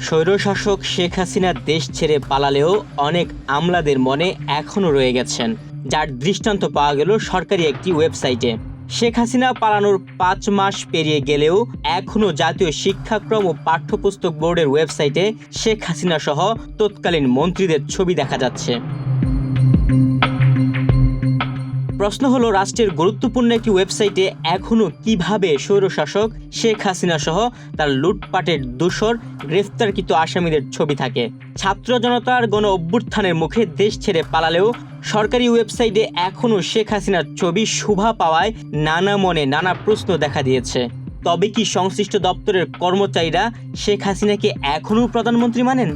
স্বৈরশাসক শেখ হাসিনা দেশ ছেড়ে পালালেও অনেক আমলাদের মনে এখনও রয়ে গেছেন, যার দৃষ্টান্ত পাওয়া গেল সরকারি একটি ওয়েবসাইটে। শেখ হাসিনা পালানোর 5 মাস পেরিয়ে গেলেও এখনও জাতীয় শিক্ষাক্রম ও পাঠ্যপুস্তক বোর্ডের ওয়েবসাইটে শেখ হাসিনা সহ তৎকালীন মন্ত্রীদের ছবি দেখা যাচ্ছে। প্রশ্ন হলো, রাষ্ট্রের গুরুত্বপূর্ণ একটি ওয়েবসাইটে এখনও কিভাবে স্বৈরশাসক শেখ হাসিনা সহ তার লুটপাটের দোসর গ্রেফতারকৃত আসামিদের ছবি থাকে? ছাত্র জনতার গণ অভ্যুত্থানের মুখে দেশ ছেড়ে পালালেও সরকারি ওয়েবসাইটে এখনও শেখ হাসিনার ছবি শোভা পাওয়ায় নানা মনে নানা প্রশ্ন দেখা দিয়েছে। তবে কি সংশ্লিষ্ট দপ্তরের কর্মচারীরা শেখ হাসিনাকে এখনও প্রধানমন্ত্রী মানেন?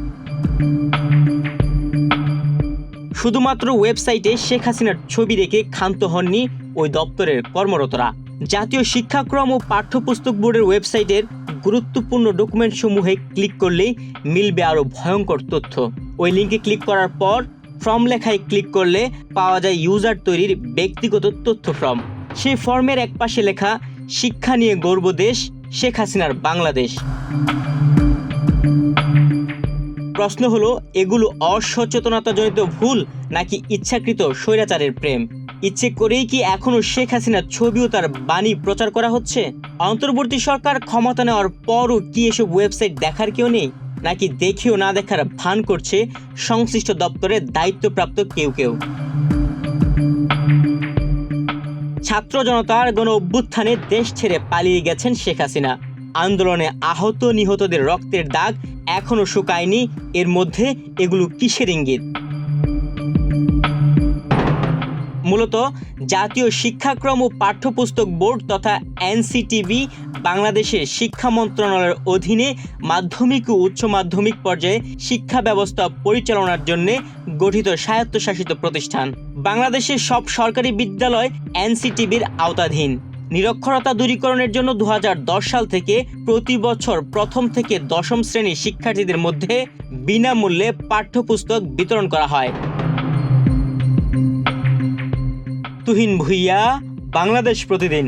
শুধুমাত্র ওয়েবসাইটে শেখ হাসিনার ছবি রেখে ক্ষান্ত হননি ওই দপ্তরের কর্মরতরা। জাতীয় শিক্ষাক্রম ও পাঠ্যপুস্তক বোর্ডের ওয়েবসাইটের গুরুত্বপূর্ণ ডকুমেন্টসমূহে ক্লিক করলেই মিলবে আরও ভয়ঙ্কর তথ্য। ওই লিঙ্কে ক্লিক করার পর ফর্ম লেখায় ক্লিক করলে পাওয়া যায় ইউজার তৈরির ব্যক্তিগত তথ্য ফর্ম। সেই ফর্মের একপাশে লেখা, শিক্ষা নিয়ে গর্ব দেশ, শেখ হাসিনার বাংলাদেশ। প্রশ্ন হলো, এগুলো অসচেতনতাজনিত ভুল নাকি ইচ্ছাকৃত স্বৈরাচারের প্রেম? ইচ্ছে করেই কি এখনও শেখ হাসিনার ছবি ও তার বাণী প্রচার করা হচ্ছে? অন্তর্বর্তী সরকার ক্ষমতা নেওয়ার পরও কি এসব ওয়েবসাইট দেখার কেউ নেই, নাকি দেখেও না দেখার ভান করছে সংশ্লিষ্ট দপ্তরের দায়িত্বপ্রাপ্ত কেউ কেউ? ছাত্র জনতার গণ অভ্যুত্থানে দেশ ছেড়ে পালিয়ে গেছেন শেখ হাসিনা। আন্দোলনে আহত নিহতদের রক্তের দাগ এখনো শুকায়নি। এর মধ্যে এগুলো কিসের ইঙ্গিত? মূলত জাতীয় শিক্ষাক্রম ও পাঠ্যপুস্তক বোর্ড তথা এনসিটিবি বাংলাদেশের শিক্ষা মন্ত্রণালয়ের অধীনে মাধ্যমিক ও উচ্চ মাধ্যমিক পর্যায়ে শিক্ষা ব্যবস্থা পরিচালনার জন্য গঠিত স্বায়ত্তশাসিত প্রতিষ্ঠান। বাংলাদেশের সব সরকারি বিদ্যালয় এনসিটিবির আওতাধীন। নিরক্ষরতা দূরীকরণের জন্য 2010 সাল থেকে প্রতি বছর প্রথম থেকে দশম শ্রেণীর শিক্ষার্থীদের মধ্যে বিনামূল্যে পাঠ্যপুস্তক বিতরণ করা হয়। তুহিন ভুইয়া, বাংলাদেশ প্রতিদিন।